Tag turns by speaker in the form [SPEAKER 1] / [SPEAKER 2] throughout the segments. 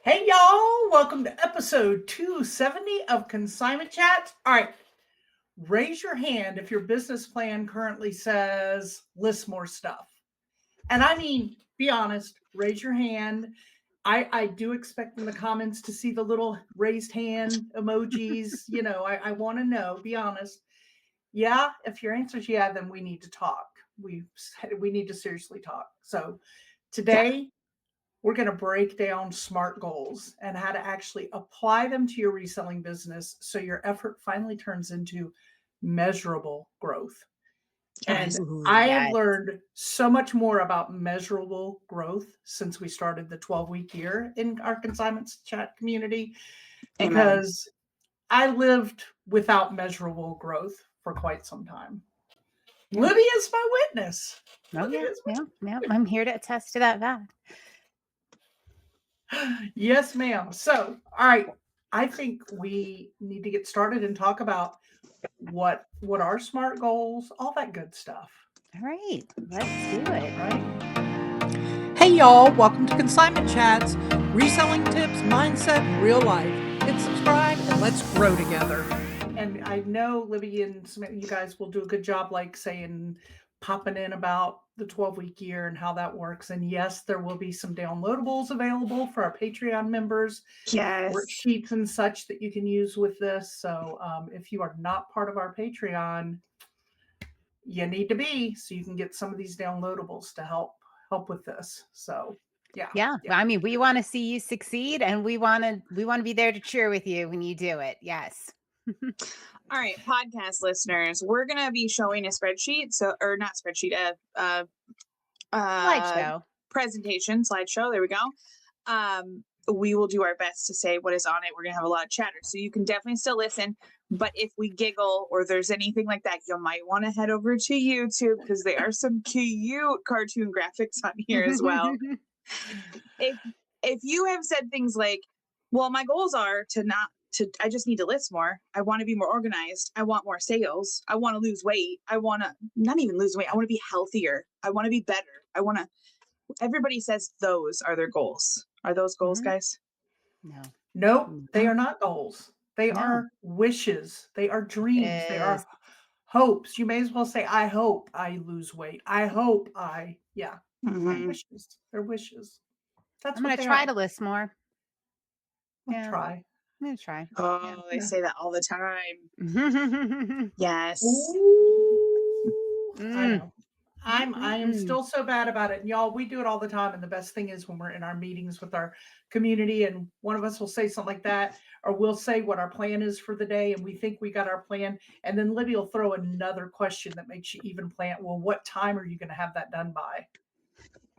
[SPEAKER 1] Hey y'all, welcome to episode 270 of Consignment Chats. All right, raise your hand if your business plan currently says list more stuff. And I mean, be honest, raise your hand. I do expect in the comments to see the little raised hand emojis. I want to know, be honest. Yeah, if your answer is yeah, then we need to talk. We need to seriously talk. So today we're going to break down SMART goals and how to actually apply them to your reselling business so your effort finally turns into measurable growth. And I have
[SPEAKER 2] Yes.
[SPEAKER 1] learned so much more about measurable growth since we started the 12-week year in our Consignment Chat community
[SPEAKER 3] Amen.
[SPEAKER 1] because I lived without measurable growth for quite some time.
[SPEAKER 2] Yeah.
[SPEAKER 1] Libby is my witness.
[SPEAKER 2] Oh,
[SPEAKER 1] Libby
[SPEAKER 2] yeah.
[SPEAKER 1] is my
[SPEAKER 2] Yeah. I'm here to attest to that fact.
[SPEAKER 1] Yes, ma'am. So, all right, I think we need to get started and talk about what are SMART goals, all that good stuff,
[SPEAKER 2] All right. Let's do it.
[SPEAKER 1] right?
[SPEAKER 3] Hey, y'all. Welcome to Consignment Chats, reselling tips, mindset, real life. Hit subscribe and let's grow together.
[SPEAKER 1] And I know Libby and you guys will do a good job, like saying, popping in about the 12-week year and how that works. And yes, there will be some downloadables available for our Patreon members,
[SPEAKER 3] Yes.
[SPEAKER 1] worksheets and such that you can use with this. So if you are not part of our Patreon, you need to be so you can get some of these downloadables to help with this. So
[SPEAKER 2] Yeah. Well, I mean, we want to see you succeed, and we want to be there to cheer with you when you do it. Yes.
[SPEAKER 4] All right, podcast listeners, we're gonna be showing a spreadsheet, or not spreadsheet,
[SPEAKER 2] Slideshow.
[SPEAKER 4] presentation slideshow. There we go. We will do our best to say what is on it. We're gonna have a lot of chatter, so you can definitely still listen. But if we giggle or there's anything like that, you might want to head over to YouTube because there are some cute cartoon graphics on here as well. If you have said things like, "Well, my goals are I just need to list more. I want to be more organized. I want more sales. I want to lose weight. I want to not even lose weight. I want to be healthier. I want to be better. Everybody says those are their goals. Are those goals, guys?
[SPEAKER 2] No.
[SPEAKER 1] Nope, they are not goals. They
[SPEAKER 2] No.
[SPEAKER 1] are wishes. They are dreams. They are hopes. You may as well say, I hope I lose weight. I hope they're wishes. They're wishes. That's
[SPEAKER 2] I'm
[SPEAKER 1] what
[SPEAKER 2] going
[SPEAKER 1] they
[SPEAKER 2] to try
[SPEAKER 1] are.
[SPEAKER 2] to list more.
[SPEAKER 1] Yeah. Try.
[SPEAKER 2] I'm going to try.
[SPEAKER 4] Oh, they say that all the time.
[SPEAKER 2] Yeah.
[SPEAKER 4] Yes.
[SPEAKER 1] I know. I am still so bad about it. And y'all, we do it all the time. And the best thing is when we're in our meetings with our community and one of us will say something like that, or we'll say what our plan is for the day and we think we got our plan. And then Libby will throw another question that makes you even plan. Well, what time are you going to have that done by?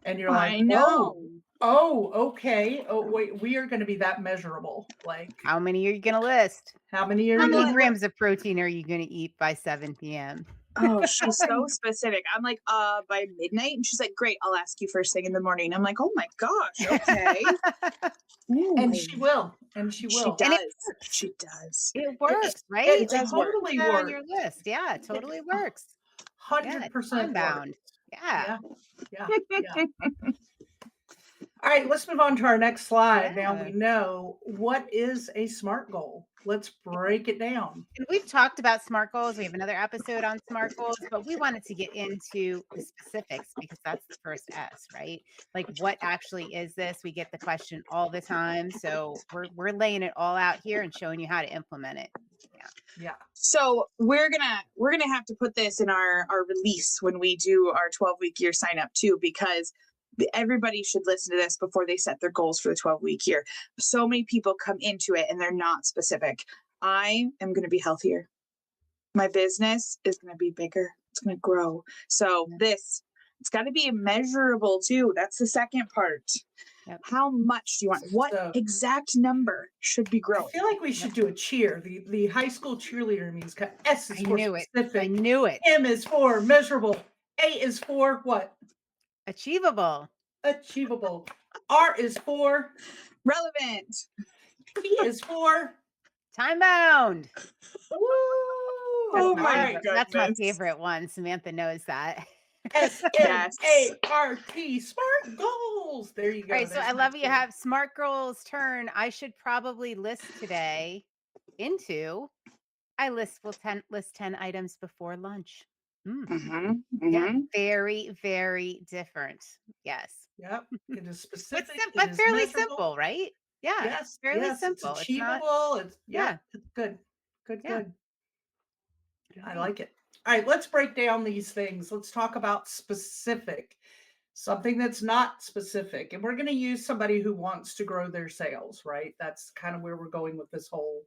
[SPEAKER 1] And you're like,
[SPEAKER 4] I know.
[SPEAKER 1] Okay. Oh, wait, we are going to be that measurable. Like,
[SPEAKER 2] How many are you going to list?
[SPEAKER 1] how many are
[SPEAKER 2] How
[SPEAKER 1] you
[SPEAKER 2] many
[SPEAKER 1] gonna
[SPEAKER 2] grams of protein are you going to eat by 7 p.m.?
[SPEAKER 4] Oh, she's so specific. I'm like, by midnight. And she's like, great, I'll ask you first thing in the morning. I'm like, oh my gosh, okay.
[SPEAKER 1] And she will. And she will.
[SPEAKER 4] She
[SPEAKER 2] And
[SPEAKER 4] does.
[SPEAKER 2] it works.
[SPEAKER 4] She does.
[SPEAKER 2] It works, right?
[SPEAKER 1] It
[SPEAKER 4] does
[SPEAKER 2] Like,
[SPEAKER 4] work.
[SPEAKER 1] totally
[SPEAKER 2] put that on
[SPEAKER 1] works.
[SPEAKER 2] your list. Yeah, it totally works.
[SPEAKER 1] 100%
[SPEAKER 2] bound.
[SPEAKER 1] Yeah.
[SPEAKER 2] Yeah.
[SPEAKER 1] All right, let's move on to our next slide. Now
[SPEAKER 2] Yeah.
[SPEAKER 1] we know what is a SMART goal. Let's break it down.
[SPEAKER 2] And we've talked about SMART goals. We have another episode on SMART goals, but we wanted to get into the specifics because that's the first S, right? Like, what actually is this? We get the question all the time. So we're laying it all out here and showing you how to implement it.
[SPEAKER 1] Yeah.
[SPEAKER 4] So we're gonna have to put this in our release when we do our 12-week year sign up too, because everybody should listen to this before they set their goals for the 12-week year. So many people come into it and they're not specific. I am going to be healthier. My business is going to be bigger. It's going to grow. So it's got to be measurable too. That's the second part.
[SPEAKER 2] Yep.
[SPEAKER 4] How much do you want? What exact number should be growing?
[SPEAKER 1] I feel like we should do a cheer. The high school cheerleader means S is for specific.
[SPEAKER 2] I knew it.
[SPEAKER 1] M is for measurable. A is for what?
[SPEAKER 2] Achievable.
[SPEAKER 1] Achievable. R is for
[SPEAKER 4] relevant.
[SPEAKER 1] T is for
[SPEAKER 2] time bound.
[SPEAKER 1] Woo!
[SPEAKER 4] Oh my goodness.
[SPEAKER 2] That's my favorite one. Samantha knows that.
[SPEAKER 1] SMART, SMART goals. There you go.
[SPEAKER 2] All right, so
[SPEAKER 1] There's
[SPEAKER 2] I
[SPEAKER 1] my
[SPEAKER 2] love you
[SPEAKER 1] goal.
[SPEAKER 2] have SMART goals turn. I should probably list today into I list 10 items before lunch. Yeah, very, very different. Yes.
[SPEAKER 1] Yep. It is
[SPEAKER 2] But
[SPEAKER 1] specific. It
[SPEAKER 2] but
[SPEAKER 1] is
[SPEAKER 2] fairly
[SPEAKER 1] measurable.
[SPEAKER 2] simple, right? Yeah,
[SPEAKER 1] Yes.
[SPEAKER 2] fairly
[SPEAKER 1] Yes. It's
[SPEAKER 2] simple. It's not,
[SPEAKER 1] achievable. It's
[SPEAKER 2] yeah,
[SPEAKER 1] It's good. Good.
[SPEAKER 2] yeah.
[SPEAKER 1] Good.
[SPEAKER 2] All
[SPEAKER 1] I
[SPEAKER 2] right.
[SPEAKER 1] like it. All right. Let's break down these things. Let's talk about specific. Something that's not specific. And we're going to use somebody who wants to grow their sales, right? That's kind of where we're going with this whole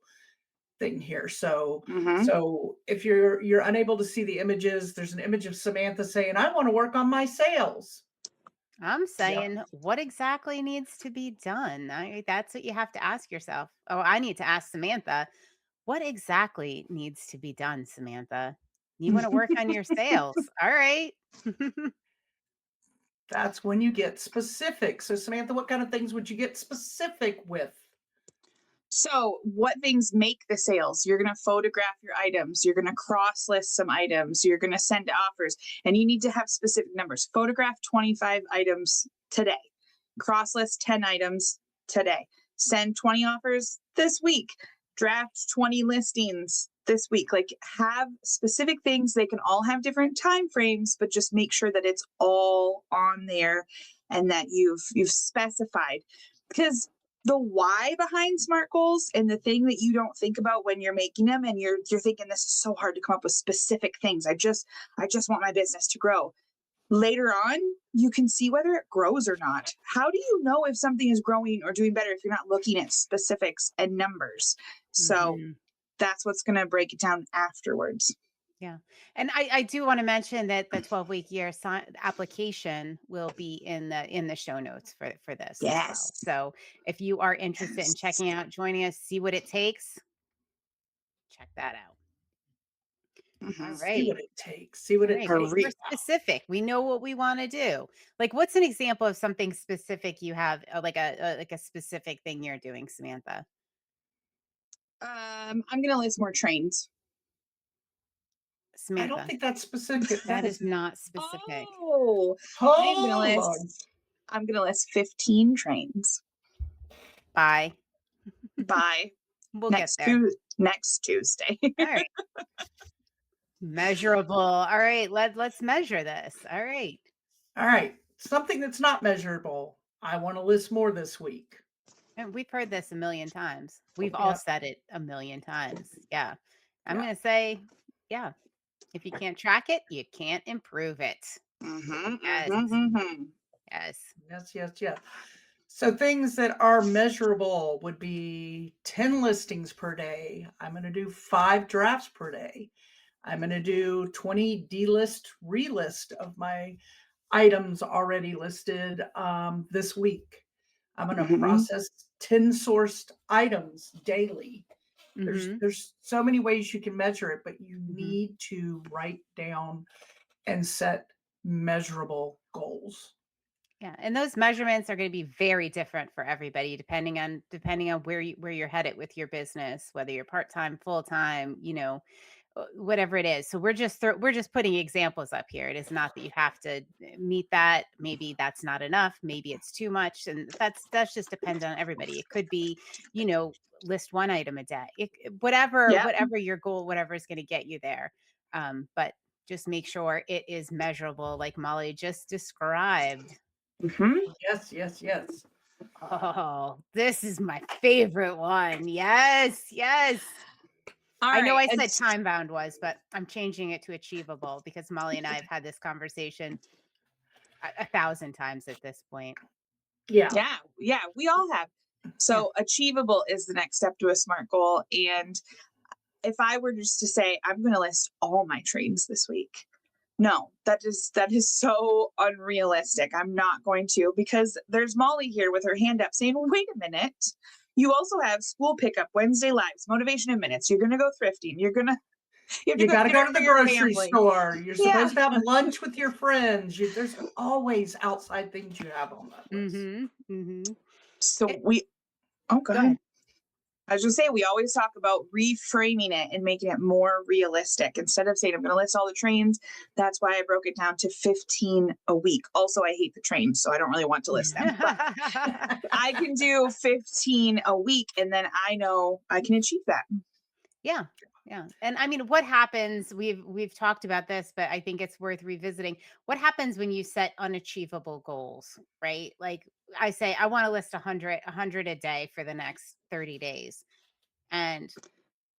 [SPEAKER 1] thing here. So if you're unable to see the images, there's an image of Samantha saying, I want to work on my sales.
[SPEAKER 2] I'm saying, what exactly needs to be done? That's what you have to ask yourself. Oh, I need to ask Samantha, what exactly needs to be done, Samantha? You want to work on your sales. All right.
[SPEAKER 1] That's when you get specific. So Samantha, what kind of things would you get specific with?
[SPEAKER 4] So, what things make the sales? You're going to photograph your items. You're going to cross list some items. You're going to send offers, and you need to have specific numbers. Photograph 25 items today. Cross list 10 items today. Send 20 offers this week. Draft 20 listings this week. Like, have specific things. They can all have different time frames, but just make sure that it's all on there and that you've specified. Because the why behind SMART goals and the thing that you don't think about when you're making them, and you're thinking, this is so hard to come up with specific things. I just want my business to grow. Later on, you can see whether it grows or not. How do you know if something is growing or doing better if you're not looking at specifics and numbers? So that's what's going to break it down afterwards.
[SPEAKER 2] Yeah. And I do want to mention that the 12-week year application will be in the show notes for this as well. So if you are interested in checking out, joining us, see what it takes, check that out. All right.
[SPEAKER 1] See what it takes. See what it takes.
[SPEAKER 2] We're specific. We know what we want to do. Like, what's an example of something specific you have, like a specific thing you're doing, Samantha?
[SPEAKER 4] I'm going to list more trains.
[SPEAKER 2] Samantha,
[SPEAKER 1] I don't think that's specific.
[SPEAKER 2] that is not specific.
[SPEAKER 4] Oh, I'm gonna list 15 trains.
[SPEAKER 2] Bye.
[SPEAKER 4] We'll
[SPEAKER 2] get there.
[SPEAKER 4] Next Tuesday.
[SPEAKER 2] All right. Measurable. All right. Let's measure this. All right.
[SPEAKER 1] All right. Something that's not measurable. I want to list more this week.
[SPEAKER 2] And we've heard this a million times. We've all said it a million times. Yeah. I'm going to say, yeah. If you can't track it, you can't improve it.
[SPEAKER 1] Yes. So things that are measurable would be 10 listings per day. I'm going to do 5 drafts per day. I'm going to do 20 delist, relist of my items already listed this week. I'm going to process 10 sourced items daily. There's so many ways you can measure it, but you need to write down and set measurable goals.
[SPEAKER 2] Yeah, and those measurements are going to be very different for everybody, depending on where you're headed with your business, whether you're part-time, full-time, whatever it is. So we're just putting examples up here. It is not that you have to meet that. Maybe that's not enough. Maybe it's too much, and that's just depends on everybody. It could be, list 1 item a day. Whatever your goal, whatever is going to get you there. But just make sure it is measurable, like Molly just described.
[SPEAKER 1] Yes.
[SPEAKER 2] Oh, this is my favorite one. Yes. I know I said time bound was, but I'm changing it to achievable because Molly and I have had this conversation 1,000 times at this point.
[SPEAKER 4] Yeah, we all have. So achievable is the next step to a SMART goal. And if I were just to say, I'm going to list all my trains this week. No, that is so unrealistic. I'm not going to, because there's Molly here with her hand up saying, wait a minute. You also have school pickup, Wednesday lives, motivation in minutes. You're going to go thrifting. You got to
[SPEAKER 1] go to the grocery store. You're supposed to have lunch with your friends. There's always outside things you have on that list.
[SPEAKER 4] So go ahead. I was just saying, we always talk about reframing it and making it more realistic. Instead of saying, I'm going to list all the trains, that's why I broke it down to 15 a week. Also, I hate the trains, so I don't really want to list them. But I can do 15 a week, and then I know I can achieve that.
[SPEAKER 2] Yeah. Yeah. And I mean, what happens, we've talked about this, but I think it's worth revisiting. What happens when you set unachievable goals, right? Like I say, I want to list 100 a day for the next 30 days. And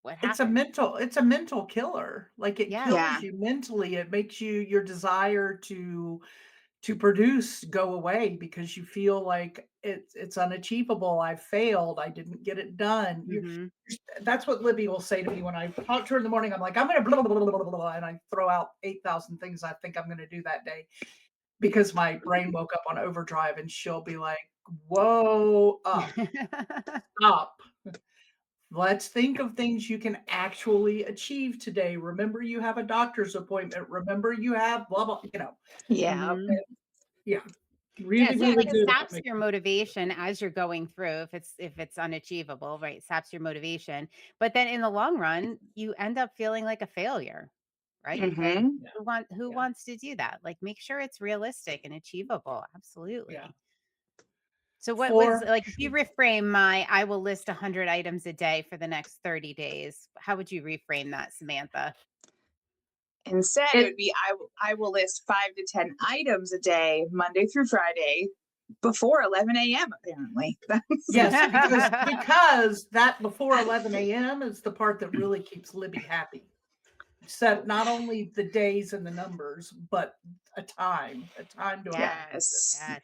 [SPEAKER 2] what
[SPEAKER 1] It's a
[SPEAKER 2] happens?
[SPEAKER 1] mental killer. Like, it
[SPEAKER 2] Yeah.
[SPEAKER 4] Yeah.
[SPEAKER 1] kills you mentally. It makes your desire to produce go away because you feel like it's unachievable. I failed. I didn't get it done.
[SPEAKER 2] Hmm.
[SPEAKER 1] That's what Libby will say to me when I talk to her in the morning. I'm like, I'm gonna blah blah blah blah blah, blah, and I throw out 8,000 things I think I'm gonna do that day because my brain woke up on overdrive, and she'll be like, "Whoa, stop. Let's think of things you can actually achieve today. Remember, you have a doctor's appointment. Remember, you have blah blah."
[SPEAKER 4] Yeah.
[SPEAKER 2] Hmm.
[SPEAKER 1] Yeah,
[SPEAKER 2] Yeah,
[SPEAKER 1] really,
[SPEAKER 2] see,
[SPEAKER 1] really
[SPEAKER 2] like it
[SPEAKER 1] good at
[SPEAKER 2] saps
[SPEAKER 1] making.
[SPEAKER 2] your motivation as you're going through if it's unachievable, right? Saps your motivation. But then in the long run, you end up feeling like a failure, right? And
[SPEAKER 4] Hmm.
[SPEAKER 1] Yeah,
[SPEAKER 2] who
[SPEAKER 1] yeah,
[SPEAKER 2] wants to do that? Like make sure it's realistic and achievable.
[SPEAKER 1] yeah.
[SPEAKER 2] Absolutely. So what was
[SPEAKER 1] For
[SPEAKER 2] like if you reframe my I will list 100 items a day for the next 30 days, how would you reframe that, Samantha?
[SPEAKER 4] Instead, it would
[SPEAKER 1] it
[SPEAKER 4] be I will list 5 to 10 items a day, Monday through Friday, before 11 a.m. Apparently,
[SPEAKER 1] Yes, because that before 11 a.m. is the part that really keeps Libby happy. Set not only the days and the numbers, but a time to accomplish it.
[SPEAKER 4] yes.
[SPEAKER 2] Yes.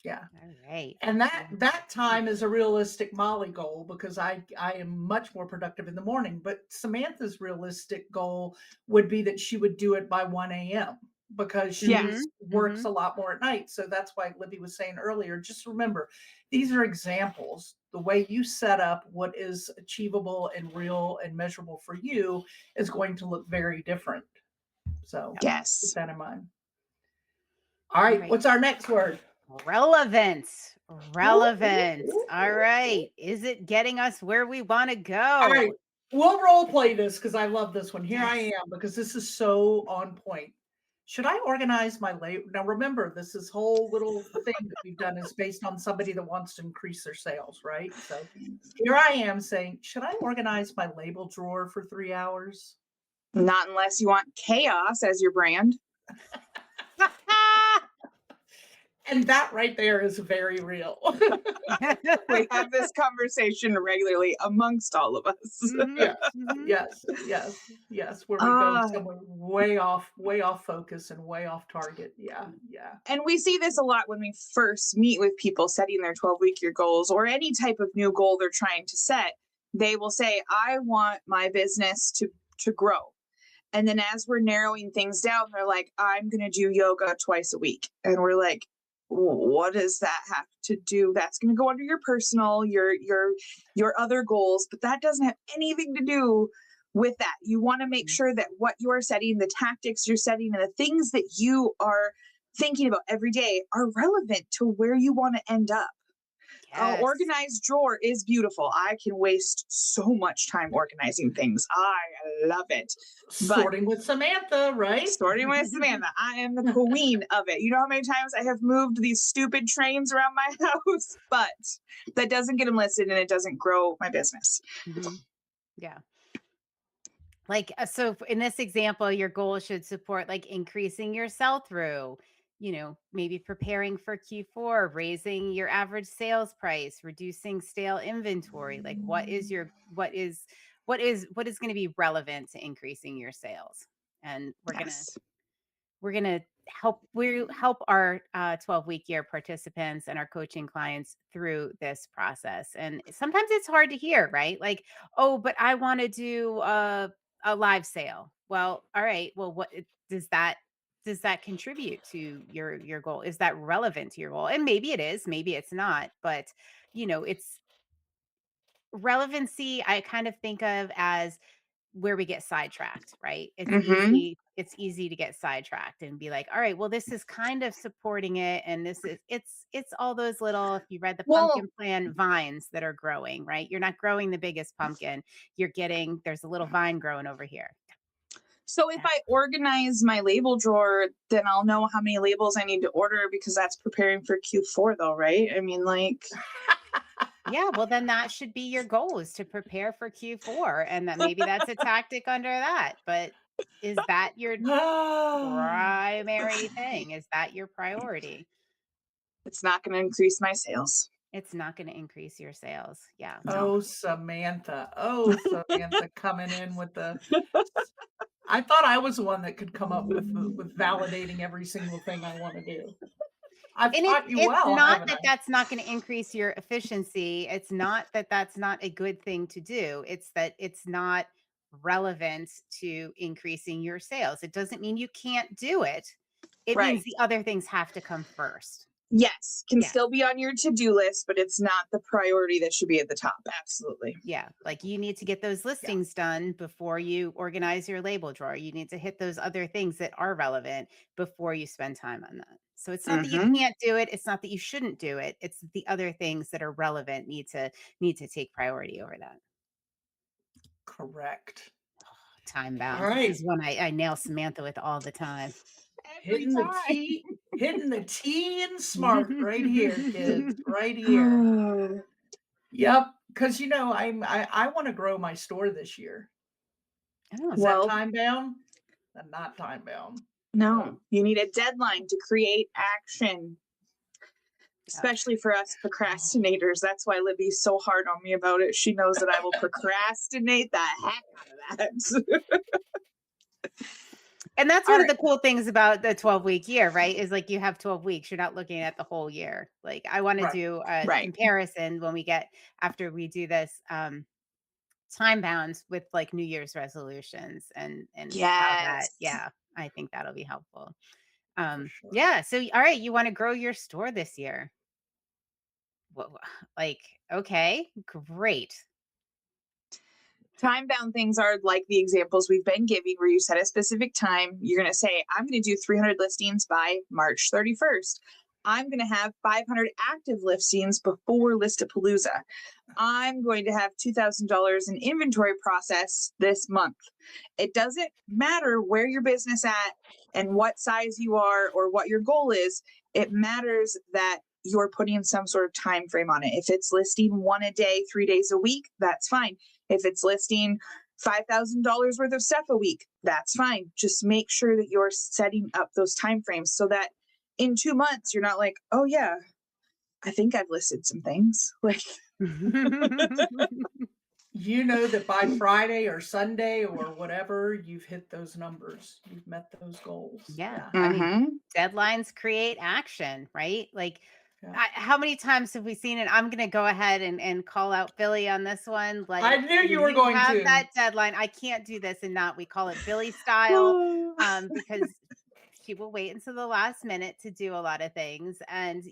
[SPEAKER 1] Yeah.
[SPEAKER 2] All right.
[SPEAKER 1] And that time is a realistic Molly goal because I am much more productive in the morning. But Samantha's realistic goal would be that she would do it by 1 a.m. because she
[SPEAKER 2] Mhm.
[SPEAKER 1] works
[SPEAKER 2] Mhm.
[SPEAKER 1] a lot more at night. So that's why Libby was saying earlier, just remember, these are examples. The way you set up what is achievable and real and measurable for you is going to look very different. So keep
[SPEAKER 4] Yes.
[SPEAKER 1] that in mind. All
[SPEAKER 2] All
[SPEAKER 1] right,
[SPEAKER 2] right.
[SPEAKER 1] what's our next word?
[SPEAKER 2] Relevance.
[SPEAKER 1] Ooh, ooh,
[SPEAKER 2] Relevance.
[SPEAKER 1] ooh,
[SPEAKER 2] All
[SPEAKER 1] ooh.
[SPEAKER 2] right. Is it getting us where we want to
[SPEAKER 1] All right,
[SPEAKER 2] go?
[SPEAKER 1] we'll role play this because I love this one. Here I
[SPEAKER 2] Yes.
[SPEAKER 1] am because this is so on point. Should I organize my label? Now, remember, this is whole little thing that we've done is based on somebody that wants to increase their sales, right? So here I am saying, should I organize my label drawer for 3 hours?
[SPEAKER 4] Not unless you want chaos as your brand.
[SPEAKER 1] And that right there is very real.
[SPEAKER 4] We have this conversation regularly amongst all of us.
[SPEAKER 2] Mhm.
[SPEAKER 1] Yes,
[SPEAKER 2] Mhm.
[SPEAKER 1] yes, yes, yes, where we go
[SPEAKER 4] uh,
[SPEAKER 1] somewhere way off focus and way off target. Yeah, yeah.
[SPEAKER 4] and we see this a lot when we first meet with people setting their 12-week year goals or any type of new goal they're trying to set. They will say, I want my business to grow. And then as we're narrowing things down, they're like, I'm going to do yoga twice a week. And we're like, what does that have to do? That's going to go under your personal, your other goals, but that doesn't have anything to do with that. You want to make sure that what you are setting, the tactics you're setting, and the things that you are thinking about every day are relevant to where you want to end up.
[SPEAKER 2] Yes.
[SPEAKER 4] Organized drawer is beautiful. I can waste so much time organizing things. I love it. But
[SPEAKER 1] Sorting with Samantha, right?
[SPEAKER 4] starting with Samantha, I am the queen of it. You know how many times I have moved these stupid trains around my house, but that doesn't get them listed and it doesn't grow my business.
[SPEAKER 2] Mhm. Yeah. Like, so in this example, your goal should support like increasing your sell through, maybe preparing for Q4, raising your average sales price, reducing stale inventory. Like, what is going to be relevant to increasing your sales? And
[SPEAKER 4] Yes.
[SPEAKER 2] we're going to help our 12-week year participants and our coaching clients through this process. And sometimes it's hard to hear, right? Like, oh, but I want to do a live sale. Well, all right. Well, does that contribute to your goal? Is that relevant to your goal? And maybe it is, maybe it's not, but it's relevancy I kind of think of as where we get sidetracked, right?
[SPEAKER 4] Mhm.
[SPEAKER 2] It's easy to get sidetracked and be like, all right, well, this is kind of supporting it. And this is it's all those little, if you read the
[SPEAKER 4] Well,
[SPEAKER 2] pumpkin plan, vines that are growing, right? You're not growing the biggest pumpkin. There's a little vine growing over here.
[SPEAKER 4] so if
[SPEAKER 2] Yeah.
[SPEAKER 4] I organize my label drawer, then I'll know how many labels I need to order because that's preparing for Q4 though, right? I mean, like,
[SPEAKER 2] Yeah, well, then that should be your goal, is to prepare for Q4. And that maybe that's a tactic under that. But is that your primary thing? Is that your priority?
[SPEAKER 4] it's not going to increase my sales.
[SPEAKER 2] It's not going to increase your sales. Yeah.
[SPEAKER 4] No.
[SPEAKER 1] Oh, Samantha. Oh, Samantha coming in with the. I thought I was the one that could come up with validating every single thing I want to do. I've
[SPEAKER 2] And
[SPEAKER 1] taught you
[SPEAKER 2] it's
[SPEAKER 1] well,
[SPEAKER 2] not
[SPEAKER 1] haven't
[SPEAKER 2] that
[SPEAKER 1] I?
[SPEAKER 2] that's not going to increase your efficiency. It's not that that's not a good thing to do. It's that it's not relevant to increasing your sales. It doesn't mean you can't do it. It means
[SPEAKER 4] Right.
[SPEAKER 2] the other things have to come first.
[SPEAKER 4] Yes, can
[SPEAKER 2] Yeah.
[SPEAKER 4] still be on your to-do list, but it's not the priority that should be at the top. Absolutely.
[SPEAKER 2] Yeah, like you need to get those listings done before you organize your label drawer. You need to hit those other things that are relevant before you spend time on that. So it's not that you
[SPEAKER 4] Mhm.
[SPEAKER 2] can't do it, it's not that you shouldn't do it. It's the other things that are relevant need to take priority over that.
[SPEAKER 1] Correct.
[SPEAKER 2] Time
[SPEAKER 1] All
[SPEAKER 2] bound. This
[SPEAKER 1] right.
[SPEAKER 2] is one I nail Samantha with all the time.
[SPEAKER 4] Every
[SPEAKER 1] Hitting the T and smart right here, kids.
[SPEAKER 2] I
[SPEAKER 1] Right here.
[SPEAKER 4] time.
[SPEAKER 1] Yep. Because I want to grow my store this year.
[SPEAKER 2] don't
[SPEAKER 1] Is
[SPEAKER 2] know.
[SPEAKER 1] that
[SPEAKER 4] Well,
[SPEAKER 1] time bound? I'm not time bound.
[SPEAKER 4] no, you need a deadline to create action,
[SPEAKER 2] Yeah.
[SPEAKER 4] especially for us procrastinators. That's why Libby's so hard on me about it. She knows that I will procrastinate the heck out of that.
[SPEAKER 2] And that's
[SPEAKER 4] All
[SPEAKER 2] one of
[SPEAKER 4] right.
[SPEAKER 2] the cool things about the 12-week year, right? Is like you have 12 weeks. You're not looking at the whole year. Like I want to
[SPEAKER 1] Right.
[SPEAKER 2] do a
[SPEAKER 4] Right.
[SPEAKER 2] comparison when we get after we do this time bound with like New Year's resolutions and how that,
[SPEAKER 4] Yes.
[SPEAKER 2] yeah, I think that'll be helpful.
[SPEAKER 1] For sure.
[SPEAKER 2] Yeah. So all right, you want to grow your store this year. Like, okay, great.
[SPEAKER 4] Time bound things are like the examples we've been giving, where you set a specific time. You're going to say, I'm going to do 300 listings by March 31st. I'm going to have 500 active listings before Listapalooza. I'm going to have $2,000 in inventory process this month. It doesn't matter where your business at and what size you are or what your goal is. It matters that you're putting some sort of time frame on it. If it's listing one a day, 3 days a week, that's fine. If it's listing $5,000 worth of stuff a week, that's fine. Just make sure that you're setting up those time frames so that in 2 months you're not like, oh yeah, I think I've listed some things. Like,
[SPEAKER 1] You know that by Friday or Sunday or whatever, you've hit those numbers. You've met those goals.
[SPEAKER 2] Yeah.
[SPEAKER 1] Yeah.
[SPEAKER 2] I mean, deadlines create action, right? Like,
[SPEAKER 1] Yeah.
[SPEAKER 2] how many times have we seen it? I'm going to go ahead and call out Billy on this one. Like,
[SPEAKER 1] I knew you
[SPEAKER 2] when
[SPEAKER 1] were going
[SPEAKER 2] have
[SPEAKER 1] to.
[SPEAKER 2] that deadline. I can't do this and not. We call it Billy style, because she will wait until the last minute to do a lot of things. And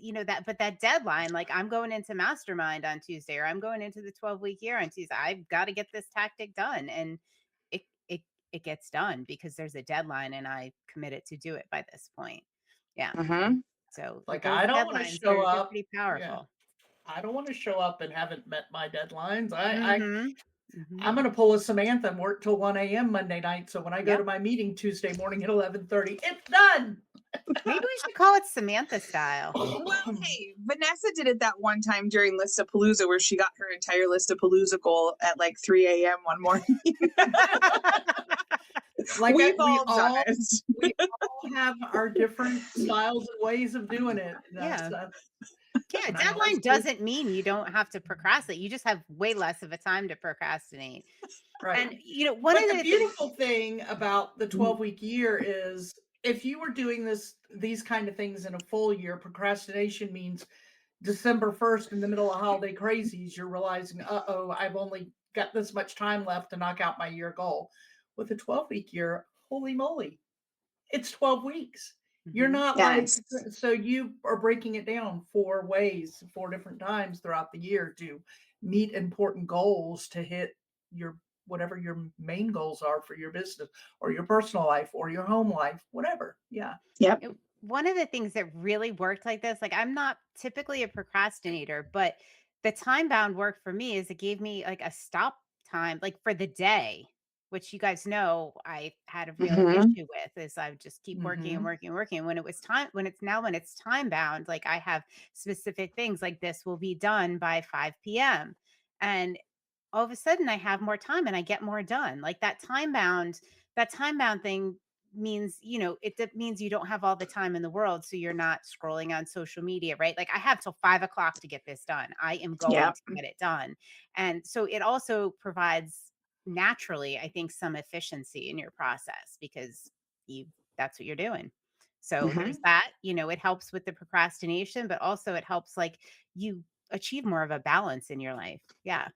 [SPEAKER 2] but that deadline, like I'm going into mastermind on Tuesday, or I'm going into the 12-week year on Tuesday. I've got to get this tactic done. And it gets done because there's a deadline and I committed to do it by this point. Yeah. So
[SPEAKER 1] Like,
[SPEAKER 2] those
[SPEAKER 1] I don't want to
[SPEAKER 2] deadlines,
[SPEAKER 1] show
[SPEAKER 2] they're
[SPEAKER 1] up.
[SPEAKER 2] pretty
[SPEAKER 1] Yeah.
[SPEAKER 2] powerful.
[SPEAKER 1] I don't want to show up and haven't met my deadlines.
[SPEAKER 2] Mm-hmm.
[SPEAKER 1] I'm going to pull a Samantha and work till 1 a.m. Monday night. So when I go
[SPEAKER 2] Yep.
[SPEAKER 1] to my meeting Tuesday morning at 11:30, it's done.
[SPEAKER 2] Maybe we should call it Samantha style.
[SPEAKER 4] well, hey, Vanessa did it that one time during Listapalooza where she got her entire Listapalooza goal at like 3 a.m. one morning.
[SPEAKER 1] Like
[SPEAKER 4] We've
[SPEAKER 1] we
[SPEAKER 4] all done it.
[SPEAKER 1] we all have our different styles and ways of doing it.
[SPEAKER 2] Yeah.
[SPEAKER 1] That's
[SPEAKER 2] Yeah,
[SPEAKER 1] and I
[SPEAKER 2] deadline
[SPEAKER 1] always do.
[SPEAKER 2] doesn't mean you don't have to procrastinate. You just have way less of a time to procrastinate.
[SPEAKER 1] Right.
[SPEAKER 2] And one
[SPEAKER 1] But
[SPEAKER 2] of
[SPEAKER 1] the
[SPEAKER 2] the
[SPEAKER 1] beautiful thing about the 12-week year is if you were doing these kind of things in a full year, procrastination means December 1st in the middle of holiday crazies, you're realizing, I've only got this much time left to knock out my year goal. With a 12-week year, holy moly, it's 12 weeks. You're not
[SPEAKER 4] Yes.
[SPEAKER 1] like, so you are breaking it down 4 ways, 4 different times throughout the year to meet important goals to hit your whatever your main goals are for your business or your personal life or your home life, whatever. Yeah.
[SPEAKER 4] Yep.
[SPEAKER 2] One of the things that really worked like this, like I'm not typically a procrastinator, but the time bound work for me is it gave me like a stop time, like for the day, which you guys know I had a real
[SPEAKER 4] Mhm.
[SPEAKER 2] issue with, is I would just keep working and
[SPEAKER 1] Mhm.
[SPEAKER 2] working and working. When when it's time bound, like I have specific things like this will be done by 5 p.m. And all of a sudden I have more time and I get more done. Like that time bound thing means, it means you don't have all the time in the world. So you're not scrolling on social media, right? Like I have till 5 o'clock to get this done. I am going
[SPEAKER 4] Yep.
[SPEAKER 2] to get it done. And so it also provides naturally, I think, some efficiency in your process because that's what you're doing. So there's
[SPEAKER 4] Mhm.
[SPEAKER 2] that, it helps with the procrastination, but also it helps like you achieve more of a balance in your life. Yeah.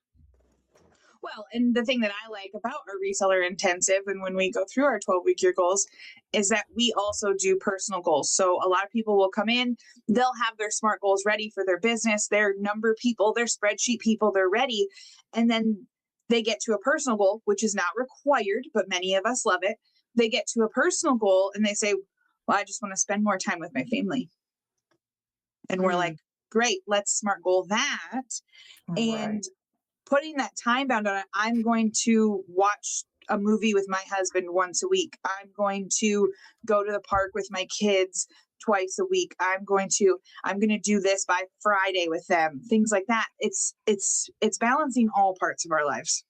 [SPEAKER 4] Well, and the thing that I like about our reseller intensive and when we go through our 12-week year goals is that we also do personal goals. So a lot of people will come in, they'll have their SMART goals ready for their business, their number people, their spreadsheet people, they're ready. And then they get to a personal goal, which is not required, but many of us love it. They get to a personal goal and they say, well, I just want to spend more time with my family. And we're like, great, let's SMART goal that. And
[SPEAKER 1] Right.
[SPEAKER 4] putting that time bound on it, I'm going to watch a movie with my husband once a week. I'm going to go to the park with my kids twice a week. I'm going to do this by Friday with them. Things like that. It's balancing all parts of our lives.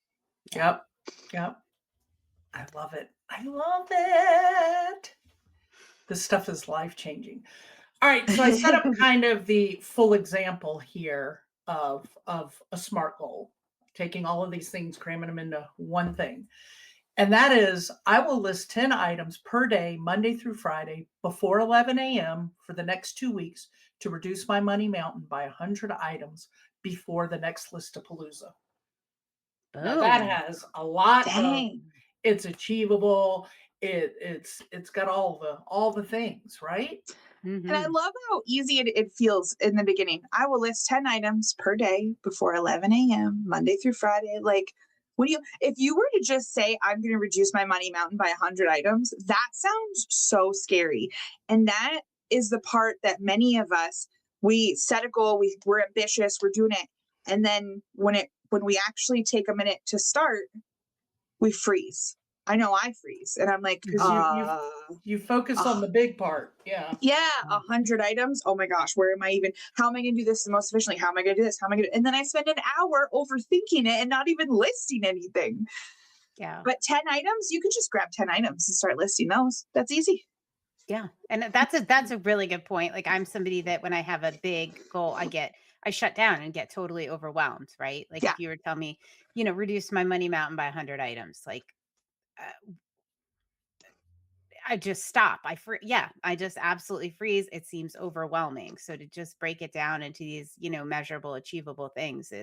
[SPEAKER 1] Yep. Yep. I love it. I love it. This stuff is life changing. All right. So I set up kind of the full example here of a SMART goal, taking all of these things, cramming them into one thing. And that is, I will list 10 items per day, Monday through Friday, before 11 a.m. for the next 2 weeks to reduce my money mountain by 100 items before the next Listapalooza. Now that
[SPEAKER 2] Boom.
[SPEAKER 1] has a lot of,
[SPEAKER 4] Dang.
[SPEAKER 1] it's achievable. It's got all the things, right?
[SPEAKER 4] And I
[SPEAKER 2] Mhm.
[SPEAKER 4] love how easy it feels in the beginning. I will list 10 items per day before 11 a.m., Monday through Friday. Like, if you were to just say, I'm going to reduce my money mountain by 100 items, that sounds so scary. And that is the part that many of us, we set a goal, we're ambitious, we're doing it. And then when we actually take a minute to start, we freeze. I know I freeze and I'm like,
[SPEAKER 1] Because you focus on the big part. Yeah.
[SPEAKER 4] yeah, 100 items. Oh my gosh, where am I even? How am I going to do this the most efficiently? How am I going to do this? How am I going to? And then I spend an hour overthinking it and not even listing anything.
[SPEAKER 2] Yeah.
[SPEAKER 4] But 10 items, you could just grab 10 items and start listing those. That's easy.
[SPEAKER 2] Yeah. And that's a really good point. Like I'm somebody that when I have a big goal, I shut down and get totally overwhelmed, right? Like
[SPEAKER 4] Yeah.
[SPEAKER 2] if you were to tell me, reduce my money mountain by 100 items, like I just stop. I just absolutely freeze. It seems overwhelming. So to just break it down into these, measurable, achievable things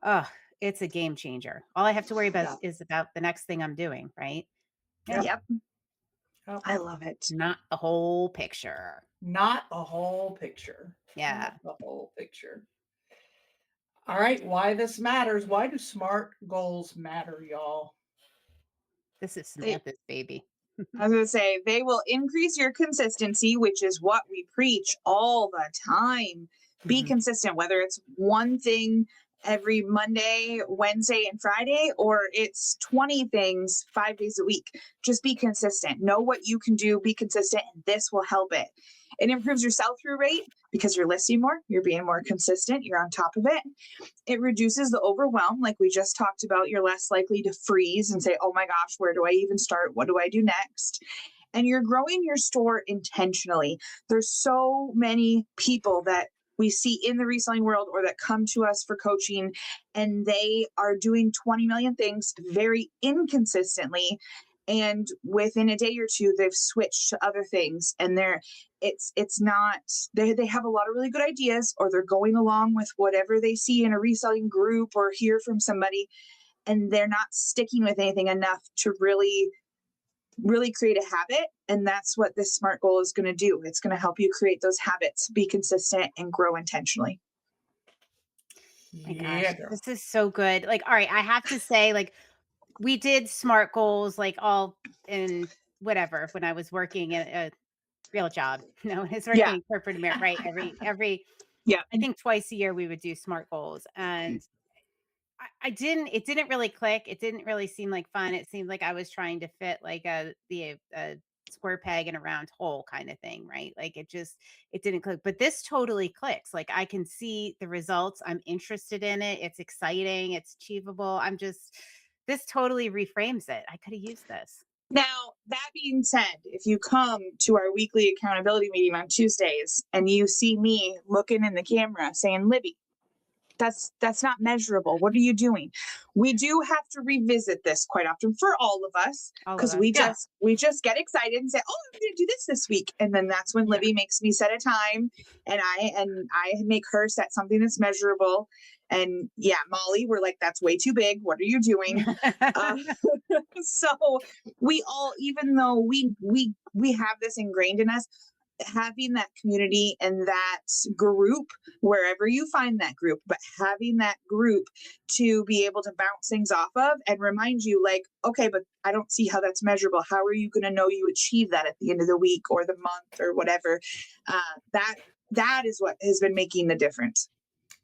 [SPEAKER 2] oh, it's a game changer. All I have to worry about
[SPEAKER 1] Yeah.
[SPEAKER 2] is about the next thing I'm doing, right? Yeah.
[SPEAKER 4] Yep.
[SPEAKER 1] Yep.
[SPEAKER 4] I love it.
[SPEAKER 2] Not the whole picture.
[SPEAKER 1] Not the whole picture.
[SPEAKER 2] Yeah.
[SPEAKER 1] Not the whole picture. All right. Why this matters. Why do SMART goals matter, y'all?
[SPEAKER 2] This is
[SPEAKER 4] They,
[SPEAKER 2] Samantha's baby.
[SPEAKER 4] I was going to say, they will increase your consistency, which is what we preach all the time. Be
[SPEAKER 2] Mhm.
[SPEAKER 4] consistent, whether it's one thing every Monday, Wednesday, and Friday, or it's 20 things 5 days a week. Just be consistent. Know what you can do, be consistent, and this will help it. It improves your sell through rate because you're listing more, you're being more consistent, you're on top of it. It reduces the overwhelm, like we just talked about. You're less likely to freeze and say, oh my gosh, where do I even start? What do I do next? And you're growing your store intentionally. There's so many people that we see in the reselling world or that come to us for coaching, and they are doing 20 million things very inconsistently. And within a day or two, they've switched to other things, and it's not, they have a lot of really good ideas, or they're going along with whatever they see in a reselling group or hear from somebody, and they're not sticking with anything enough to really create a habit. And that's what this SMART goal is going to do. It's going to help you create those habits, be consistent, and grow intentionally.
[SPEAKER 2] My
[SPEAKER 1] Yeah,
[SPEAKER 2] gosh,
[SPEAKER 1] girl.
[SPEAKER 2] this is so good. Like, all right, I have to say, like, we did SMART goals like all in whatever when I was working at a real job. No, it's working
[SPEAKER 4] Yeah.
[SPEAKER 2] in corporate America, right? Every
[SPEAKER 4] Yeah.
[SPEAKER 2] I think twice a year we would do SMART goals, and I didn't. It didn't really click. It didn't really seem like fun. It seemed like I was trying to fit like a square peg in a round hole kind of thing, right? Like it didn't click. But this totally clicks. Like I can see the results. I'm interested in it. It's exciting. It's achievable. This totally reframes it. I could have used this.
[SPEAKER 4] Now, that being said, if you come to our weekly accountability meeting on Tuesdays and you see me looking in the camera saying, Libby, that's not measurable. What are you doing? We do have to revisit this quite often for all of us, because we just get excited and say, "Oh, I'm going to do this week," and then that's when Libby makes me set a time, and I make her set something that's measurable. And Molly, we're like, "That's way too big. What are you doing?" So we all, even though we have this ingrained in us, having that community and that group, wherever you find that group, but having that group to be able to bounce things off of and remind you, like, okay, but I don't see how that's measurable. How are you going to know you achieve that at the end of the week or the month or whatever? That is what has been making the difference.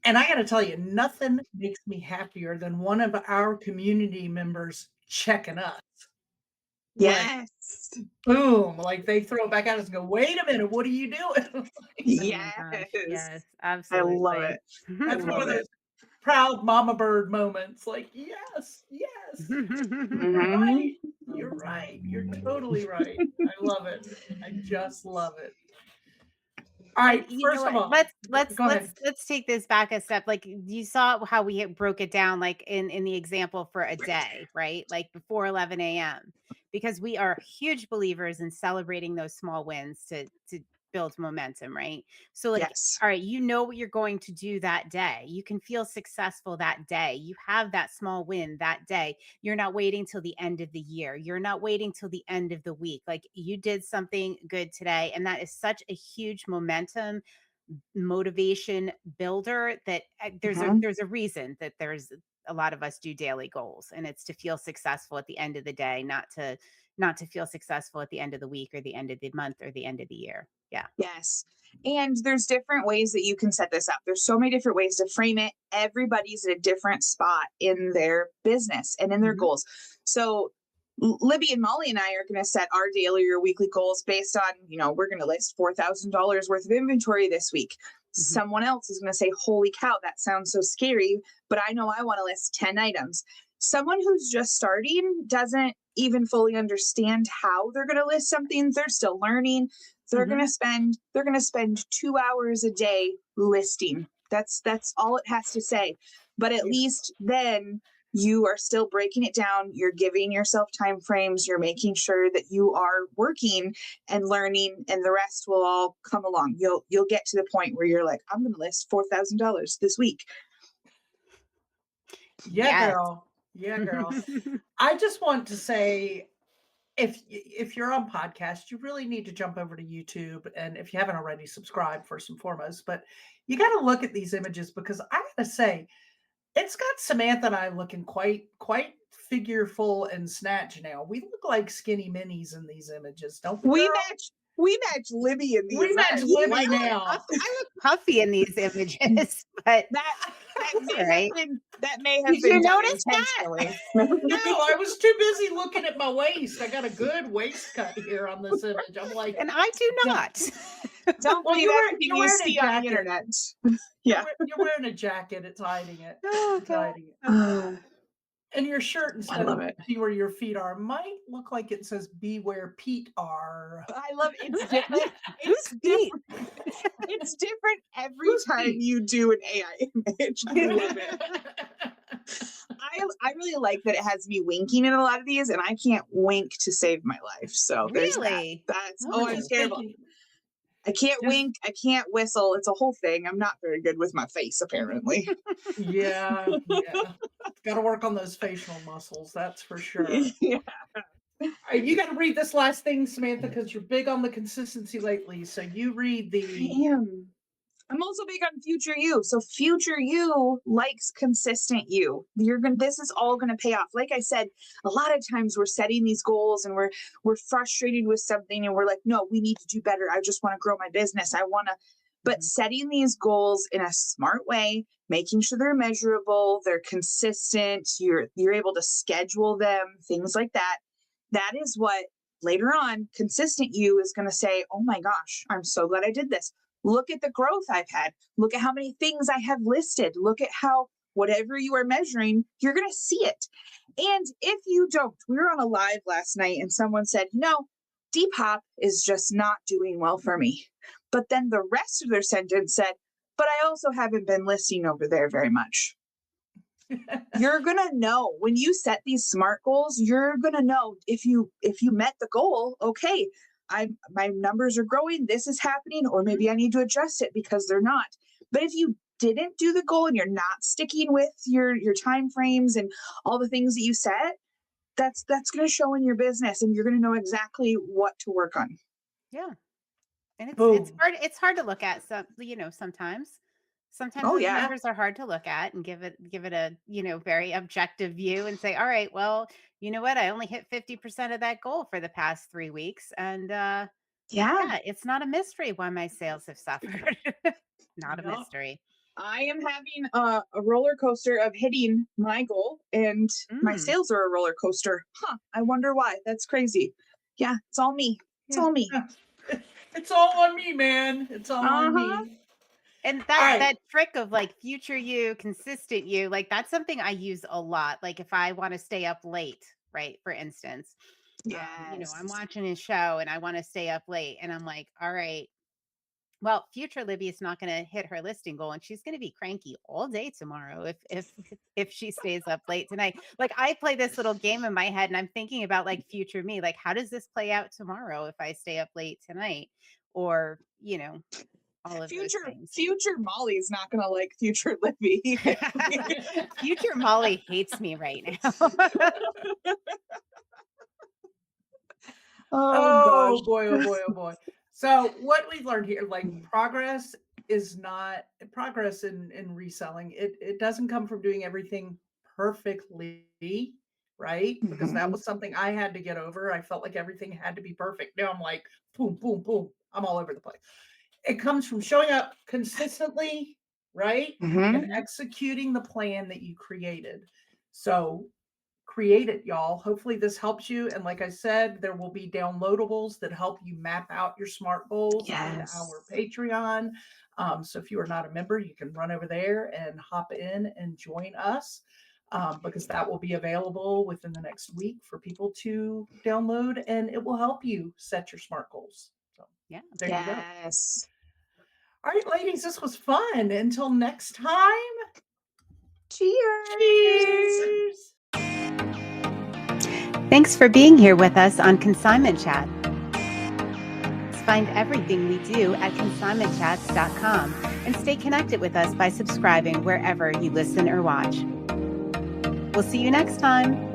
[SPEAKER 1] And I got to tell you, nothing makes me happier than one of our community members checking us.
[SPEAKER 4] Yes.
[SPEAKER 1] Like, boom. Like they throw it back at us and go, wait a minute, what are you doing?
[SPEAKER 2] Yes, absolutely.
[SPEAKER 4] I love it.
[SPEAKER 1] That's one of those proud mama bird moments. Like, yes. You're right. You're right. You're totally right. I love it. I just love it. All right. First of all,
[SPEAKER 2] let's take this back a step. Like you saw how we broke it down, like in the example for a day, right? Like before 11 a.m. Because we are huge believers in celebrating those small wins to build momentum, right? So like, all right, you know what you're going to do that day. You can feel successful that day. You have that small win that day. You're not waiting till the end of the year. You're not waiting till the end of the week. Like you did something good today. And that is such a huge momentum motivation builder that there's a reason that there's a lot of us do daily goals, and it's to feel successful at the end of the day, not to feel successful at the end of the week or the end of the month or the end of the year. Yeah.
[SPEAKER 4] Yes. And there's different ways that you can set this up. There's so many different ways to frame it. Everybody's at a different spot in their business and in their goals. So Libby and Molly and I are going to set our daily or weekly goals based on, we're going to list $4,000 worth of inventory this week. Someone else is going to say, holy cow, that sounds so scary, but I know I want to list 10 items. Someone who's just starting doesn't even fully understand how they're going to list something. They're still learning. They're going to spend 2 hours a day listing. That's all it has to say. But at least then you are still breaking it down. You're giving yourself time frames. You're making sure that you are working and learning, and the rest will all come along. You'll get to the point where you're like, I'm going to list $4,000 this week.
[SPEAKER 1] Yeah, girl. I just want to say, if you're on podcast, you really need to jump over to YouTube. And if you haven't already, subscribe first and foremost. But you got to look at these images, because I got to say, it's got Samantha and I looking quite figureful and snatch now. We look like skinny minis in these images, don't we?
[SPEAKER 4] We match Libby in these.
[SPEAKER 1] We match Libby now.
[SPEAKER 2] I look puffy in these images, but
[SPEAKER 4] that may have
[SPEAKER 2] Did
[SPEAKER 4] been
[SPEAKER 2] you notice
[SPEAKER 4] intentionally.
[SPEAKER 1] No, I was too busy looking at my waist. I got a good waist cut here on this image. I'm like,
[SPEAKER 2] and I do not.
[SPEAKER 4] Don't believe everything you see on the internet.
[SPEAKER 1] Yeah, you're wearing a jacket. It's hiding it. It's hiding it. And your shirt, instead of "See where your feet are," might look like it says "Be where Pete are."
[SPEAKER 4] I love it. It's different. It's different every time you do an AI image. I love it. I really like that it has me winking in a lot of these, and I can't wink to save my life. So
[SPEAKER 2] really,
[SPEAKER 4] I'm terrible. I can't wink. I can't whistle. It's a whole thing. I'm not very good with my face, apparently.
[SPEAKER 1] Yeah. Got to work on those facial muscles. That's for sure.
[SPEAKER 4] Yeah.
[SPEAKER 1] All right, you got to read this last thing, Samantha, because you're big on the consistency lately. So you read the
[SPEAKER 4] I'm also big on future you. So future you likes consistent you. This is all gonna pay off. Like I said, a lot of times we're setting these goals and we're frustrated with something and we're like, no, we need to do better. I just want to grow my business. But setting these goals in a smart way, making sure they're measurable, they're consistent, you're able to schedule them, things like that. That is what later on consistent you is going to say, oh my gosh, I'm so glad I did this. Look at the growth I've had. Look at how many things I have listed. Look at how whatever you are measuring, you're going to see it. And if you don't, we were on a live last night and someone said, Depop is just not doing well for me. But then the rest of their sentence said, but I also haven't been listing over there very much. You're going to know when you set these SMART goals, you're going to know if you met the goal, okay, my numbers are growing, this is happening, or maybe I need to adjust it because they're not. But if you didn't do the goal and you're not sticking with your time frames and all the things that you set, that's going to show in your business and you're going to know exactly what to work on.
[SPEAKER 2] Yeah. And
[SPEAKER 1] Boom.
[SPEAKER 2] it's hard to look at sometimes those numbers are hard to look at and give it a, very objective view and say, all right, well, you know what? I only hit 50% of that goal for the past 3 weeks. And yeah, it's not a mystery why my sales have suffered. Not a mystery.
[SPEAKER 4] I am having a roller coaster of hitting my goal and my sales are a roller coaster. I wonder why. That's crazy. Yeah, it's all me. It's all me.
[SPEAKER 1] It's all on me, man. It's all on me.
[SPEAKER 2] And that trick of like future you, consistent you, like that's something I use a lot. Like if I want to stay up late, right? For instance, I'm watching a show and I want to stay up late and I'm like, all right, well, future Libby is not going to hit her listing goal and she's going to be cranky all day tomorrow if she stays up late tonight. Like I play this little game in my head and I'm thinking about like future me, like how does this play out tomorrow if I stay up late tonight? Or, all of those things.
[SPEAKER 4] Future Molly's not going to like future Libby.
[SPEAKER 2] Future Molly hates me right now.
[SPEAKER 1] Oh boy, oh boy, oh boy. So what we've learned here, like progress is not progress in reselling. It doesn't come from doing everything perfectly, right? Because that was something I had to get over. I felt like everything had to be perfect. Now I'm like, boom, boom, boom. I'm all over the place. It comes from showing up consistently, right? And executing the plan that you created. So create it, y'all. Hopefully this helps you. And like I said, there will be downloadables that help you map out your SMART goals on our Patreon. So if you are not a member, you can run over there and hop in and join us because that will be available within the next week for people to download and it will help you set your SMART goals. So
[SPEAKER 2] yeah,
[SPEAKER 1] there you go. All right, ladies, this was fun. Until next time.
[SPEAKER 4] Cheers.
[SPEAKER 1] Cheers.
[SPEAKER 2] Thanks for being here with us on Consignment Chat. Find everything we do at consignmentchats.com and stay connected with us by subscribing wherever you listen or watch. We'll see you next time.